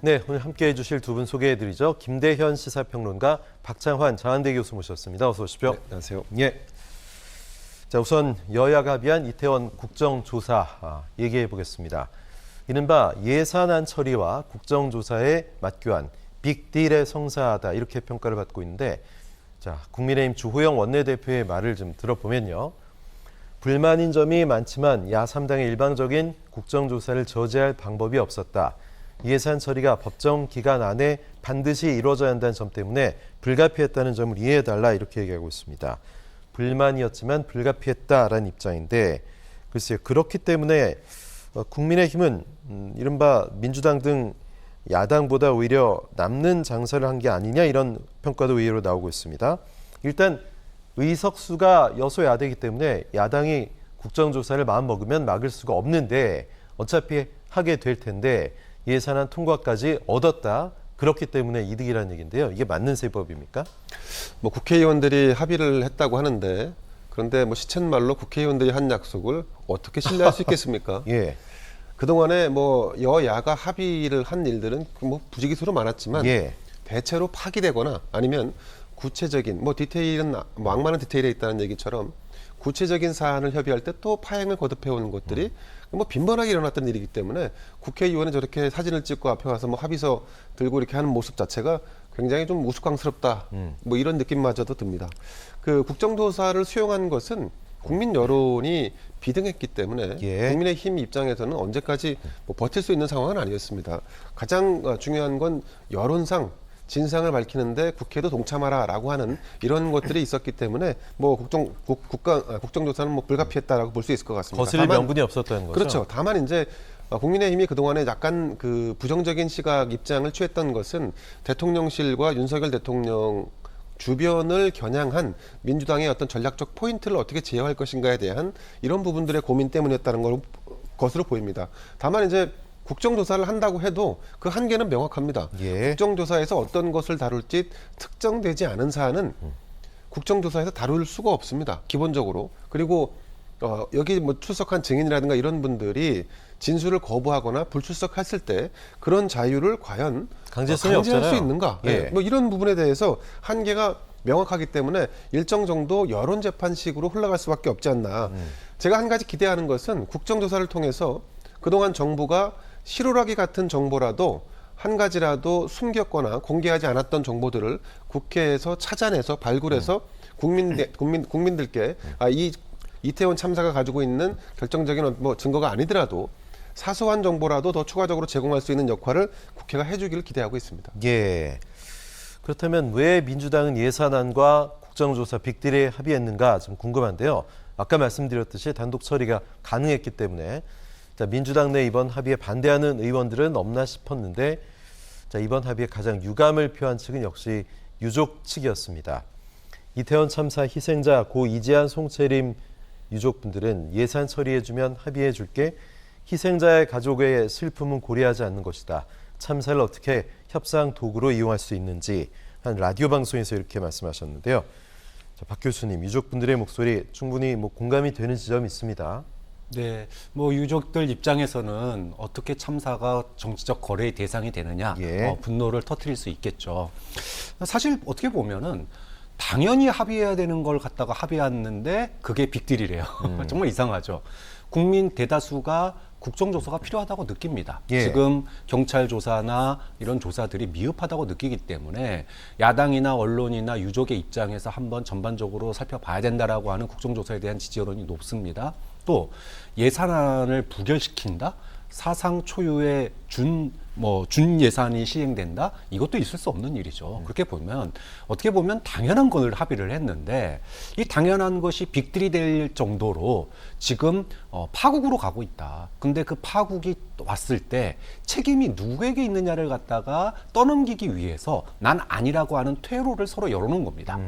네, 오늘 함께해 주실 두 분 소개해드리죠. 김대현 시사평론가, 박창환 자한대 교수 모셨습니다. 어서 오십시오. 네, 안녕하세요. 예. 자, 우선 여야가 합의한 이태원 국정조사 얘기해 보겠습니다. 이른바 예산안 처리와 국정조사의 맞교환, 빅딜의 성사다 이렇게 평가를 받고 있는데, 자, 국민의힘 주호영 원내대표의 말을 좀 들어보면요. 불만인 점이 많지만 야3당의 일방적인 국정조사를 저지할 방법이 없었다. 예산 처리가 법정 기간 안에 반드시 이루어져야 한다는 점 때문에 불가피했다는 점을 이해해달라 이렇게 얘기하고 있습니다. 불만이었지만 불가피했다라는 입장인데, 글쎄요, 그렇기 때문에 국민의힘은 이른바 민주당 등 야당보다 오히려 남는 장사를 한 게 아니냐 이런 평가도 의외로 나오고 있습니다. 일단 의석수가 여소야대이기 때문에 야당이 국정조사를 마음먹으면 막을 수가 없는데 어차피 하게 될 텐데 예산안 통과까지 얻었다. 그렇기 때문에 이득이라는 얘기인데요. 이게 맞는 세법입니까? 뭐 국회의원들이 합의를 했다고 하는데, 그런데 뭐 시쳇말로 국회의원들이 한 약속을 어떻게 신뢰할 수 있겠습니까? 예. 그동안에 뭐 여야가 합의를 한 일들은 뭐 부지기수로 많았지만 예. 대체로 파기되거나 아니면 구체적인 뭐 디테일은 뭐 악마는 디테일에 있다는 얘기처럼 구체적인 사안을 협의할 때 또 파행을 거듭해 오는 것들이 뭐 빈번하게 일어났던 일이기 때문에 국회의원이 저렇게 사진을 찍고 앞에 와서 뭐 합의서 들고 이렇게 하는 모습 자체가 굉장히 좀 우스꽝스럽다. 뭐 이런 느낌마저도 듭니다. 그 국정조사를 수용한 것은 국민 여론이 비등했기 때문에 예. 국민의힘 입장에서는 언제까지 뭐 버틸 수 있는 상황은 아니었습니다. 가장 중요한 건 여론상 진상을 밝히는데 국회도 동참하라라고 하는 이런 것들이 있었기 때문에 뭐 국정조사는 뭐 불가피했다라고 볼 수 있을 것 같습니다. 거슬릴 명분이 없었다는 거죠. 그렇죠. 다만 이제 국민의힘이 그동안에 약간 그 부정적인 시각 입장을 취했던 것은 대통령실과 윤석열 대통령 주변을 겨냥한 민주당의 어떤 전략적 포인트를 어떻게 제어할 것인가에 대한 이런 부분들의 고민 때문이었다는 것으로 보입니다. 다만 이제 국정조사를 한다고 해도 그 한계는 명확합니다. 예. 국정조사에서 어떤 것을 다룰지 특정되지 않은 사안은 국정조사에서 다룰 수가 없습니다. 기본적으로. 그리고 여기 뭐 출석한 증인이라든가 이런 분들이 진술을 거부하거나 불출석했을 때 그런 자유를 과연 강제성이 강제할 없잖아요. 수 있는가? 예. 네. 뭐 이런 부분에 대해서 한계가 명확하기 때문에 일정 정도 여론 재판식으로 흘러갈 수밖에 없지 않나. 제가 한 가지 기대하는 것은 국정조사를 통해서 그동안 정부가 실오라기 같은 정보라도 한 가지라도 숨겼거나 공개하지 않았던 정보들을 국회에서 찾아내서 발굴해서 국민들께 이 이태원 참사가 가지고 있는 결정적인 뭐 증거가 아니더라도 사소한 정보라도 더 추가적으로 제공할 수 있는 역할을 국회가 해주기를 기대하고 있습니다. 예. 그렇다면 왜 민주당은 예산안과 국정조사 빅딜에 합의했는가 좀 궁금한데요. 아까 말씀드렸듯이 단독 처리가 가능했기 때문에 자, 민주당 내 이번 합의에 반대하는 의원들은 없나 싶었는데, 자, 이번 합의에 가장 유감을 표한 측은 역시 유족 측이었습니다. 이태원 참사 희생자 고 이재한 송채림 유족분들은 예산 처리해주면 합의해줄게, 희생자의 가족의 슬픔은 고려하지 않는 것이다. 참사를 어떻게 협상 도구로 이용할 수 있는지 한 라디오 방송에서 이렇게 말씀하셨는데요. 자, 박 교수님, 유족분들의 목소리 충분히 뭐 공감이 되는 지점이 있습니다. 네, 뭐 유족들 입장에서는 어떻게 참사가 정치적 거래의 대상이 되느냐, 예. 분노를 터뜨릴 수 있겠죠. 사실 어떻게 보면은 당연히 합의해야 되는 걸 갖다가 합의했는데 그게 빅딜이래요. 정말 이상하죠. 국민 대다수가 국정조사가 필요하다고 느낍니다. 예. 지금 경찰 조사나 이런 조사들이 미흡하다고 느끼기 때문에 야당이나 언론이나 유족의 입장에서 한번 전반적으로 살펴봐야 된다라고 하는 국정조사에 대한 지지 여론이 높습니다. 또 예산안을 부결시킨다? 사상 초유의 준 예산이 시행된다? 이것도 있을 수 없는 일이죠. 그렇게 보면 어떻게 보면 당연한 걸 합의를 했는데 이 당연한 것이 빅딜이 될 정도로 지금 파국으로 가고 있다. 근데 그 파국이 왔을 때 책임이 누구에게 있느냐를 갖다가 떠넘기기 위해서 난 아니라고 하는 퇴로를 서로 열어놓은 겁니다.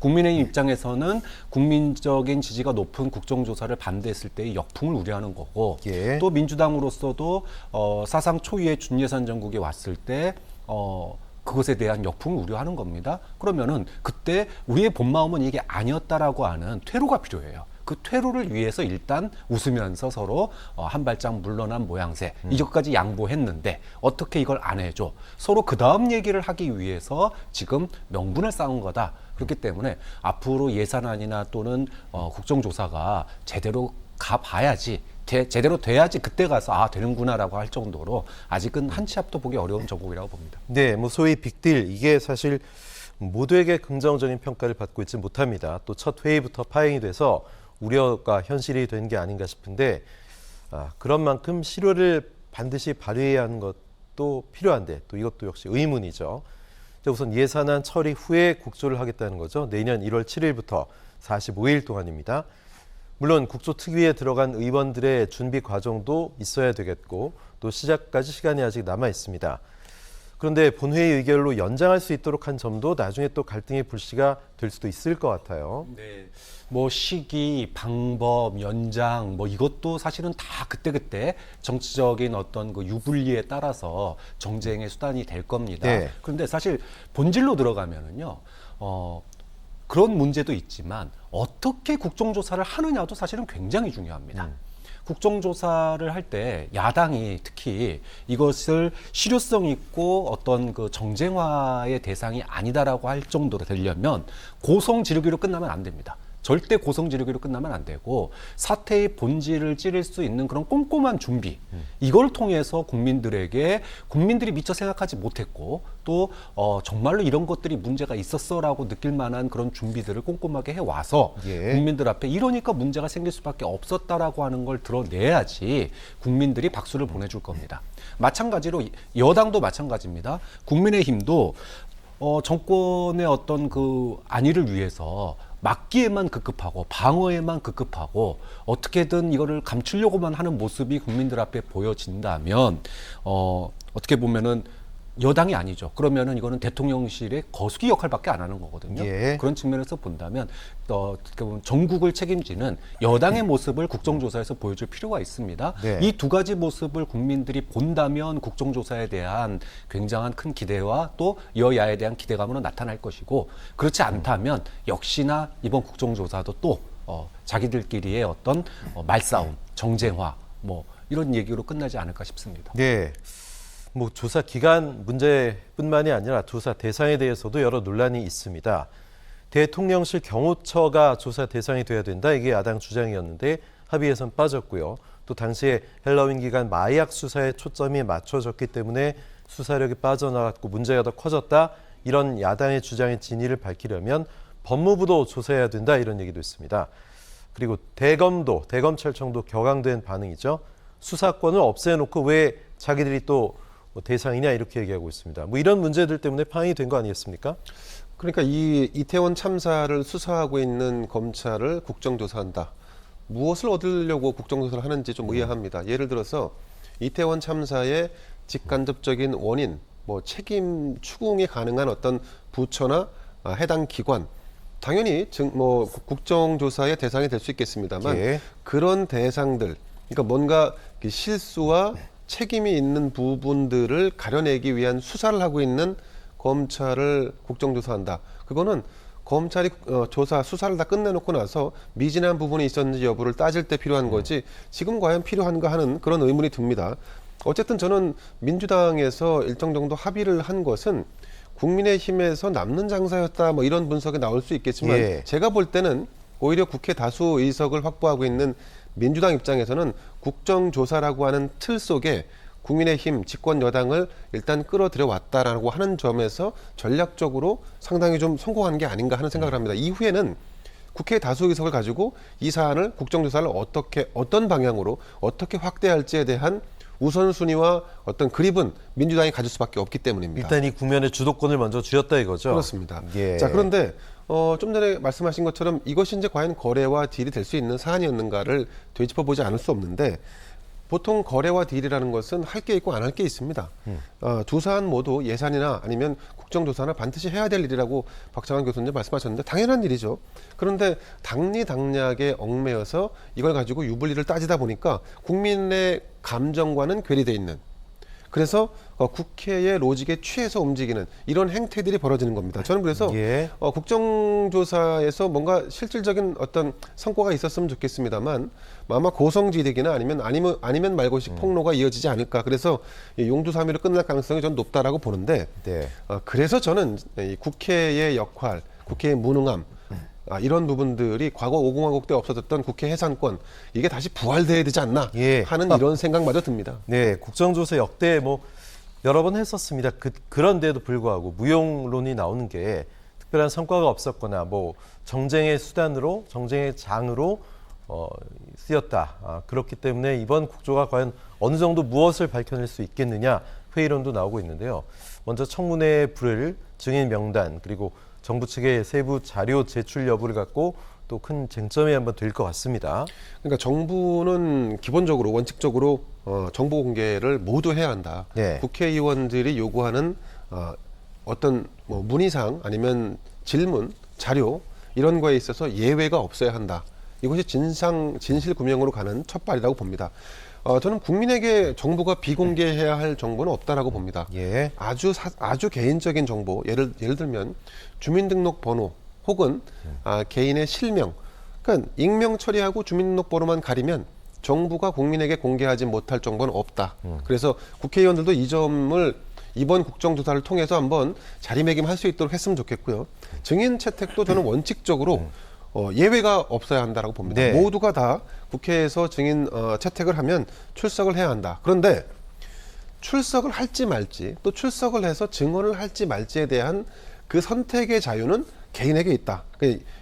국민의힘 입장에서는 국민적인 지지가 높은 국정조사를 반대했을 때의 역풍을 우려하는 거고, 예. 또 민주당으로서도 사상 초유의 준예산 정국이 왔을 때 그것에 대한 역풍을 우려하는 겁니다. 그러면은 그때 우리의 본 마음은 이게 아니었다라고 하는 퇴로가 필요해요. 그 퇴로를 위해서 일단 웃으면서 서로 한 발짝 물러난 모양새 이것까지 양보했는데 어떻게 이걸 안 해줘? 서로 그 다음 얘기를 하기 위해서 지금 명분을 쌓은 거다. 그렇기 때문에 앞으로 예산안이나 또는 국정조사가 제대로 가봐야지 제대로 돼야지 그때 가서 되는구나라고 할 정도로 아직은 한 치 앞도 보기 어려운 정국이라고 봅니다. 네, 뭐 소위 빅딜 이게 사실 모두에게 긍정적인 평가를 받고 있지 못합니다. 또 첫 회의부터 파행이 돼서 우려가 현실이 된 게 아닌가 싶은데 그런 만큼 실효를 반드시 발휘해야 하는 것도 필요한데 또 이것도 역시 의문이죠. 우선 예산안 처리 후에 국조를 하겠다는 거죠. 내년 1월 7일부터 45일 동안입니다. 물론 국조특위에 들어간 의원들의 준비 과정도 있어야 되겠고 또 시작까지 시간이 아직 남아 있습니다. 그런데 본회의 의결로 연장할 수 있도록 한 점도 나중에 또 갈등의 불씨가 될 수도 있을 것 같아요. 네. 뭐 시기, 방법, 연장 뭐 이것도 사실은 다 그때그때 정치적인 어떤 그 유불리에 따라서 정쟁의 수단이 될 겁니다. 네. 그런데 사실 본질로 들어가면은요. 그런 문제도 있지만 어떻게 국정조사를 하느냐도 사실은 굉장히 중요합니다. 국정조사를 할 때 야당이 특히 이것을 실효성 있고 어떤 그 정쟁화의 대상이 아니다라고 할 정도로 되려면 고성 지르기로 끝나면 안 됩니다. 절대 고성 지르기로 끝나면 안 되고 사태의 본질을 찌를 수 있는 그런 꼼꼼한 준비 이걸 통해서 국민들이 미처 생각하지 못했고 또 정말로 이런 것들이 문제가 있었어라고 느낄 만한 그런 준비들을 꼼꼼하게 해와서 예. 국민들 앞에 이러니까 문제가 생길 수밖에 없었다라고 하는 걸 드러내야지 국민들이 박수를 보내줄 겁니다. 마찬가지로 여당도 마찬가지입니다. 국민의힘도 정권의 어떤 그 안위를 위해서 막기에만 급급하고 방어에만 급급하고 어떻게든 이거를 감추려고만 하는 모습이 국민들 앞에 보여진다면 어떻게 보면은 여당이 아니죠. 그러면은 이거는 대통령실의 거수기 역할밖에 안 하는 거거든요. 예. 그런 측면에서 본다면 어떻게 보면 전국을 책임지는 여당의 모습을 국정조사에서 보여줄 필요가 있습니다. 네. 이 두 가지 모습을 국민들이 본다면 국정조사에 대한 굉장한 큰 기대와 또 여야에 대한 기대감으로 나타날 것이고 그렇지 않다면 역시나 이번 국정조사도 또 자기들끼리의 어떤 말싸움, 정쟁화 뭐 이런 얘기로 끝나지 않을까 싶습니다. 네. 뭐 조사 기간 문제뿐만이 아니라 조사 대상에 대해서도 여러 논란이 있습니다. 대통령실 경호처가 조사 대상이 돼야 된다. 이게 야당 주장이었는데 합의에선 빠졌고요. 또 당시에 헬로윈 기간 마약 수사에 초점이 맞춰졌기 때문에 수사력이 빠져나갔고 문제가 더 커졌다. 이런 야당의 주장의 진위를 밝히려면 법무부도 조사해야 된다. 이런 얘기도 있습니다. 그리고 대검찰청도 격앙된 반응이죠. 수사권을 없애놓고 왜 자기들이 또 대상이냐 이렇게 얘기하고 있습니다. 뭐 이런 문제들 때문에 파행이 된 거 아니겠습니까? 그러니까 이 이태원 참사를 수사하고 있는 검찰을 국정조사한다. 무엇을 얻으려고 국정조사를 하는지 좀 의아합니다. 예를 들어서 이태원 참사의 직간접적인 원인, 뭐 책임 추궁이 가능한 어떤 부처나 해당 기관, 당연히 국정조사의 대상이 될 수 있겠습니다만 예. 그런 대상들, 그러니까 뭔가 실수와 책임이 있는 부분들을 가려내기 위한 수사를 하고 있는 검찰을 국정조사한다. 그거는 검찰이 수사를 다 끝내놓고 나서 미진한 부분이 있었는지 여부를 따질 때 필요한 거지 지금 과연 필요한가 하는 그런 의문이 듭니다. 어쨌든 저는 민주당에서 일정 정도 합의를 한 것은 국민의힘에서 남는 장사였다 뭐 이런 분석이 나올 수 있겠지만 예. 제가 볼 때는 오히려 국회 다수 의석을 확보하고 있는 민주당 입장에서는 국정조사라고 하는 틀 속에 국민의힘 집권 여당을 일단 끌어들여 왔다라고 하는 점에서 전략적으로 상당히 좀 성공한 게 아닌가 하는 생각을 합니다. 이후에는 국회 다수 의석을 가지고 이 사안을 국정조사를 어떤 방향으로 어떻게 확대할지에 대한 우선순위와 어떤 그립은 민주당이 가질 수밖에 없기 때문입니다. 일단 이 국면의 주도권을 먼저 쥐었다 이거죠. 그렇습니다. 예. 자, 그런데 좀 전에 말씀하신 것처럼 이것이 이제 과연 거래와 딜이 될 수 있는 사안이었는가를 되짚어보지 않을 수 없는데 보통 거래와 딜이라는 것은 할 게 있고 안 할 게 있습니다. 두 사안 모두 예산이나 아니면 국정조사나 반드시 해야 될 일이라고 박창환 교수님 말씀하셨는데 당연한 일이죠. 그런데 당리당략에 얽매여서 이걸 가지고 유불리를 따지다 보니까 국민의 감정과는 괴리돼 있는 그래서 국회의 로직에 취해서 움직이는 이런 행태들이 벌어지는 겁니다. 저는 그래서 예. 국정조사에서 뭔가 실질적인 어떤 성과가 있었으면 좋겠습니다만 아마 고성지득이나 아니면 말고식 폭로가 이어지지 않을까. 그래서 이 용두사미로 끝날 가능성이 전 높다라고 보는데 네. 그래서 저는 이 국회의 역할, 국회의 무능함 이런 부분들이 과거 5공화국 때 없어졌던 국회 해산권 이게 다시 부활돼야 되지 않나 예. 하는 이런 생각마저 듭니다. 네, 국정조사 역대 뭐 여러 번 했었습니다. 그런데도 불구하고 무용론이 나오는 게 특별한 성과가 없었거나 뭐 정쟁의 수단으로, 정쟁의 장으로 쓰였다. 그렇기 때문에 이번 국조가 과연 어느 정도 무엇을 밝혀낼 수 있겠느냐 회의론도 나오고 있는데요. 먼저 청문회에 부를 증인 명단 그리고 정부 측의 세부 자료 제출 여부를 갖고 또 큰 쟁점이 한번 될 것 같습니다. 그러니까 정부는 기본적으로 원칙적으로 정보 공개를 모두 해야 한다. 네. 국회의원들이 요구하는 어떤 뭐 문의사항 아니면 질문, 자료 이런 거에 있어서 예외가 없어야 한다. 이것이 진실 구명으로 가는 첫 발이라고 봅니다. 저는 국민에게 정부가 비공개해야 할 정보는 없다라고 봅니다. 예. 아주 개인적인 정보, 예를 들면 주민등록번호 혹은 개인의 실명, 그러니까 익명 처리하고 주민등록번호만 가리면 정부가 국민에게 공개하지 못할 정보는 없다. 그래서 국회의원들도 이 점을 이번 국정조사를 통해서 한번 자리매김할 수 있도록 했으면 좋겠고요. 증인 채택도 저는 원칙적으로 예외가 없어야 한다라고 봅니다. 네. 모두가 다 국회에서 증인 채택을 하면 출석을 해야 한다. 그런데 출석을 할지 말지 또 출석을 해서 증언을 할지 말지에 대한 그 선택의 자유는 개인에게 있다.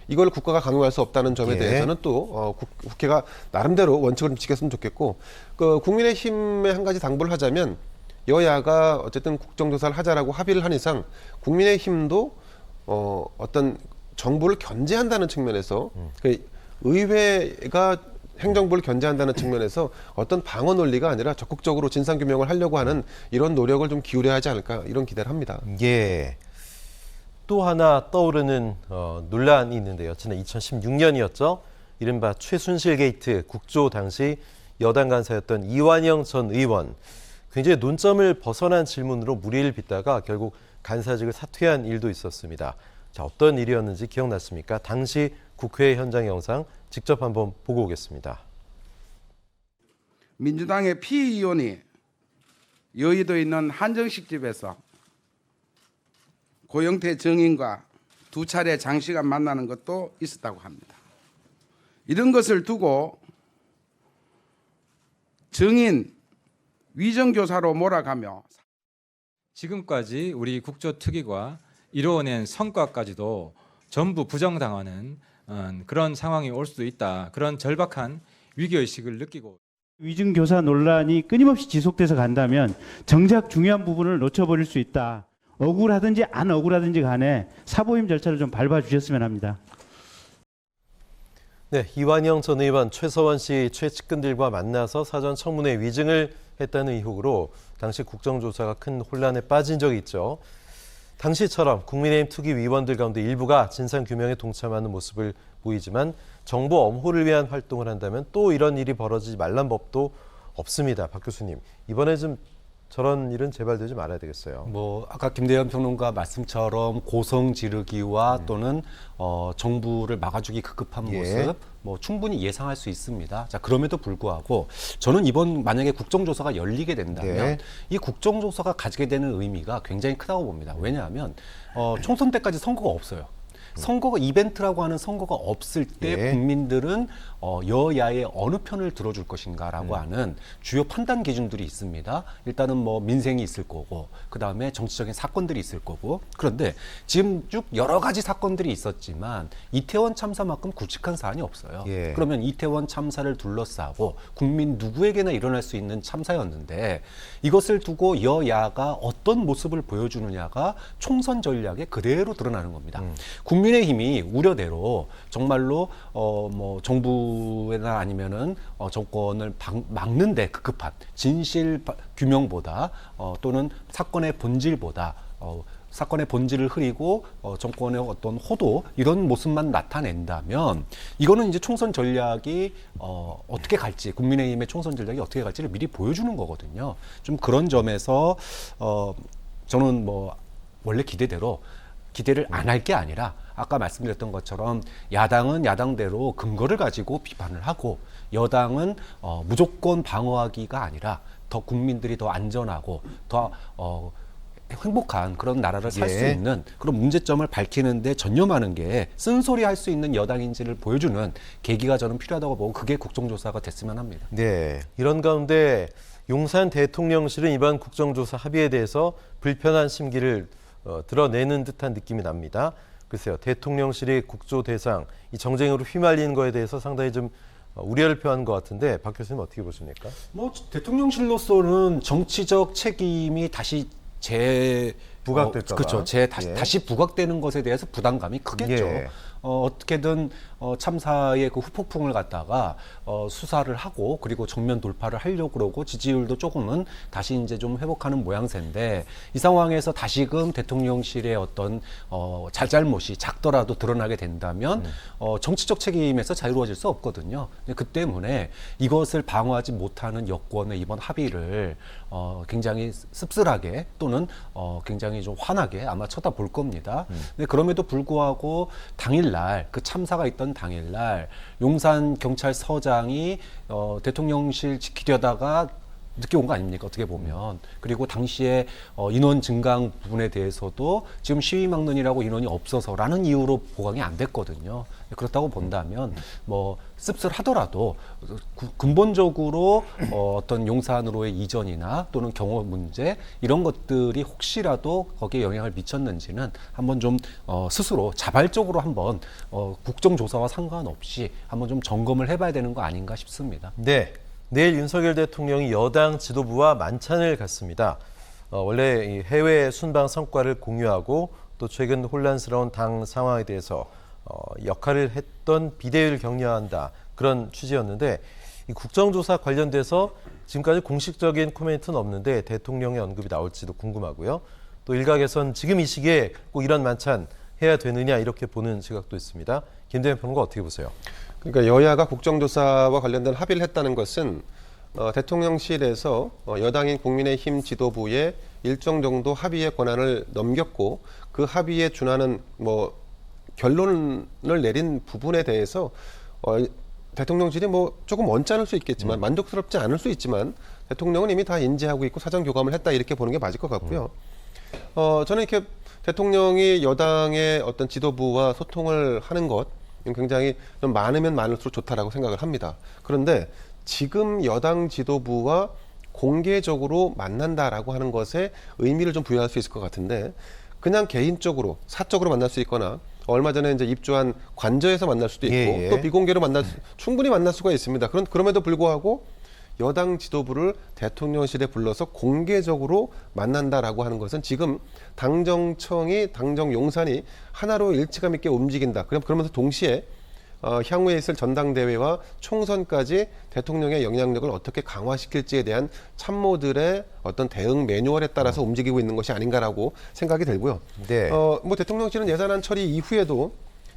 이걸 국가가 강요할 수 없다는 점에 예. 대해서는 또 국회가 나름대로 원칙을 좀 지켰으면 좋겠고 국민의힘에 한 가지 당부를 하자면 여야가 어쨌든 국정조사를 하자라고 합의를 한 이상 국민의힘도 어떤 정부를 견제한다는 측면에서 의회가 행정부를 견제한다는 측면에서 어떤 방어 논리가 아니라 적극적으로 진상규명을 하려고 하는 이런 노력을 좀 기울여야 하지 않을까 이런 기대를 합니다. 예. 또 하나 떠오르는 논란이 있는데요. 지난 2016년이었죠. 이른바 최순실 게이트 국조 당시 여당 간사였던 이완영 전 의원. 굉장히 논점을 벗어난 질문으로 물의를 빚다가 결국 간사직을 사퇴한 일도 있었습니다. 자, 어떤 일이었는지 기억났습니까? 당시 국회 현장 영상 직접 한번 보고 오겠습니다. 민주당의 피의원이 여의도에 있는 한정식 집에서 고영태 정인과 두 차례 장시간 만나는 것도 있었다고 합니다. 이런 것을 두고 정인 위정교사로 몰아가며 지금까지 우리 국조특위가 이루어낸 성과까지도 전부 부정당하는 그런 상황이 올 수도 있다. 그런 절박한 위기의식을 느끼고 위증교사 논란이 끊임없이 지속돼서 간다면 정작 중요한 부분을 놓쳐버릴 수 있다. 억울하든지 안 억울하든지 간에 사보임 절차를 좀 밟아주셨으면 합니다. 네, 이완영 전 의원 최서원 씨 최측근들과 만나서 사전 청문회 위증을 했다는 의혹으로 당시 국정조사가 큰 혼란에 빠진 적이 있죠. 당시처럼 국민의힘 특위 위원들 가운데 일부가 진상규명에 동참하는 모습을 보이지만 정보 엄호를 위한 활동을 한다면 또 이런 일이 벌어지지 말란 법도 없습니다. 박 교수님, 이번에 좀 저런 일은 재발되지 말아야 되겠어요. 뭐 아까 김대현 평론가 말씀처럼 고성 지르기와 또는 정부를 막아주기 급급한 예. 모습 뭐 충분히 예상할 수 있습니다. 자, 그럼에도 불구하고 저는 이번 만약에 국정조사가 열리게 된다면 네. 이 국정조사가 가지게 되는 의미가 굉장히 크다고 봅니다. 왜냐하면 총선 때까지 선거가 없어요. 선거가 이벤트라고 하는 선거가 없을 때 예. 국민들은 여야의 어느 편을 들어줄 것인가라고 하는 주요 판단 기준들이 있습니다. 일단은 뭐 민생이 있을 거고, 그 다음에 정치적인 사건들이 있을 거고. 그런데 지금 쭉 여러 가지 사건들이 있었지만 이태원 참사만큼 굵직한 사안이 없어요. 예. 그러면 이태원 참사를 둘러싸고 국민 누구에게나 일어날 수 있는 참사였는데 이것을 두고 여야가 어떤 모습을 보여주느냐가 총선 전략에 그대로 드러나는 겁니다. 국민의힘이 우려대로 정말로 뭐 정부나 아니면은 정권을 막는데 급급한 진실 규명보다 또는 사건의 본질보다 사건의 본질을 흐리고 정권의 어떤 호도 이런 모습만 나타낸다면 이거는 이제 총선 전략이 어떻게 갈지 국민의힘의 총선 전략이 어떻게 갈지를 미리 보여주는 거거든요. 좀 그런 점에서 저는 뭐 원래 기대대로 기대를 안 할 게 아니라 아까 말씀드렸던 것처럼 야당은 야당대로 근거를 가지고 비판을 하고 여당은 무조건 방어하기가 아니라 더 국민들이 더 안전하고 더 행복한 그런 나라를 살 수 예. 있는 그런 문제점을 밝히는데 전념하는 게 쓴소리 할 수 있는 여당인지를 보여주는 계기가 저는 필요하다고 보고 그게 국정조사가 됐으면 합니다. 네, 이런 가운데 용산 대통령실은 이번 국정조사 합의에 대해서 불편한 심기를 드러내는 듯한 느낌이 납니다. 글쎄요, 대통령실이 국조 대상, 이 정쟁으로 휘말리는 거에 대해서 상당히 좀 우려를 표한 것 같은데 박 교수님 어떻게 보십니까? 뭐 대통령실로서는 정치적 책임이 다시 부각될까 봐. 그렇죠. 다시 부각되는 것에 대해서 부담감이 크겠죠. 예. 어떻게든 참사의 그 후폭풍을 갖다가 수사를 하고 그리고 정면 돌파를 하려고 그러고 지지율도 조금은 다시 이제 좀 회복하는 모양새인데 이 상황에서 다시금 대통령실의 어떤 잘잘못이 작더라도 드러나게 된다면 정치적 책임에서 자유로워질 수 없거든요. 그 때문에 이것을 방어하지 못하는 여권의 이번 합의를 굉장히 씁쓸하게 또는 굉장히 좀 환하게 아마 쳐다볼 겁니다. 근데 그럼에도 불구하고 당일날 그 참사가 있던 당일날 용산 경찰서장이 대통령실 지키려다가 늦게 온 거 아닙니까? 어떻게 보면. 그리고 당시에 인원 증강 부분에 대해서도 지금 시위 막론이라고 인원이 없어서라는 이유로 보강이 안 됐거든요. 그렇다고 본다면 뭐 씁쓸하더라도 근본적으로 어떤 용산으로의 이전이나 또는 경호 문제 이런 것들이 혹시라도 거기에 영향을 미쳤는지는 한번 좀 스스로 자발적으로 한번 국정조사와 상관없이 한번 좀 점검을 해봐야 되는 거 아닌가 싶습니다. 네, 내일 윤석열 대통령이 여당 지도부와 만찬을 갖습니다. 원래 이 해외 순방 성과를 공유하고 또 최근 혼란스러운 당 상황에 대해서 역할을 했던 비대위를 격려한다 그런 취지였는데 이 국정조사 관련돼서 지금까지 공식적인 코멘트는 없는데 대통령의 언급이 나올지도 궁금하고요. 또 일각에선 지금 이 시기에 꼭 이런 만찬 해야 되느냐 이렇게 보는 시각도 있습니다. 김대현 평론가 어떻게 보세요? 그러니까 여야가 국정조사와 관련된 합의를 했다는 것은 대통령실에서 여당인 국민의힘 지도부에 일정 정도 합의의 권한을 넘겼고 그 합의에 준하는 뭐 결론을 내린 부분에 대해서 대통령실이 뭐 조금 언짢을 수 있겠지만 만족스럽지 않을 수 있지만 대통령은 이미 다 인지하고 있고 사전 교감을 했다 이렇게 보는 게 맞을 것 같고요. 저는 이렇게 대통령이 여당의 어떤 지도부와 소통을 하는 것 굉장히 좀 많으면 많을수록 좋다라고 생각을 합니다. 그런데 지금 여당 지도부와 공개적으로 만난다라고 하는 것에 의미를 좀 부여할 수 있을 것 같은데 그냥 개인적으로 사적으로 만날 수 있거나 얼마 전에 이제 입주한 관저에서 만날 수도 있고 또 비공개로 충분히 만날 수가 있습니다. 그럼에도 불구하고 여당 지도부를 대통령실에 불러서 공개적으로 만난다라고 하는 것은 지금 당정청이 당정 용산이 하나로 일치감 있게 움직인다. 그러면서 동시에 향후에 있을 전당대회와 총선까지 대통령의 영향력을 어떻게 강화시킬지에 대한 참모들의 어떤 대응 매뉴얼에 따라서 움직이고 있는 것이 아닌가라고 생각이 들고요. 네. 뭐 대통령실은 예산안 처리 이후에도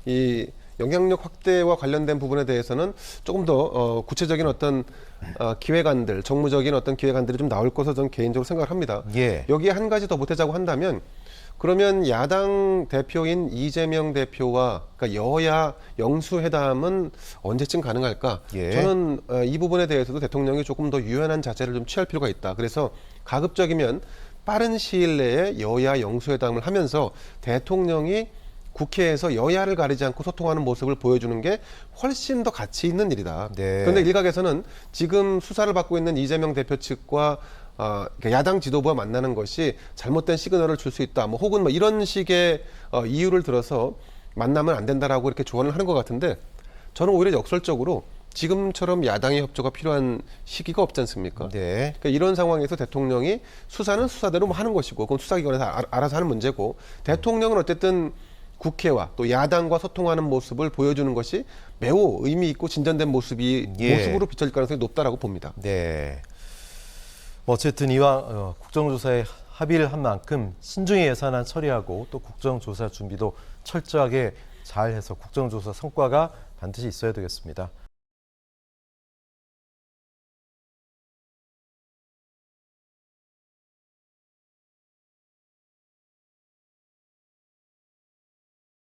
이 영향력 확대와 관련된 부분에 대해서는 조금 더 구체적인 어떤 기획안들, 정무적인 어떤 기획안들이 좀 나올 것으로 저는 개인적으로 생각을 합니다. 예. 여기에 한 가지 더 보태자고 한다면 그러면 야당 대표인 이재명 대표와 그러니까 여야 영수회담은 언제쯤 가능할까? 예. 저는 이 부분에 대해서도 대통령이 조금 더 유연한 자세를 좀 취할 필요가 있다. 그래서 가급적이면 빠른 시일 내에 여야 영수회담을 하면서 대통령이 국회에서 여야를 가리지 않고 소통하는 모습을 보여주는 게 훨씬 더 가치 있는 일이다. 네. 그런데 일각에서는 지금 수사를 받고 있는 이재명 대표 측과 그러니까 야당 지도부와 만나는 것이 잘못된 시그널을 줄 수 있다. 뭐 혹은 뭐 이런 식의 이유를 들어서 만나면 안 된다라고 이렇게 조언을 하는 것 같은데 저는 오히려 역설적으로 지금처럼 야당의 협조가 필요한 시기가 없지 않습니까? 네. 그러니까 이런 상황에서 대통령이 수사는 수사대로 뭐 하는 것이고 그건 수사기관에서 알아서 하는 문제고 대통령은 어쨌든 국회와 또 야당과 소통하는 모습을 보여주는 것이 매우 의미 있고 진전된 모습으로 비춰질 가능성이 높다라고 봅니다. 네. 어쨌든 이왕 국정조사에 합의를 한 만큼 신중히 예산안 처리하고 또 국정조사 준비도 철저하게 잘 해서 국정조사 성과가 반드시 있어야 되겠습니다.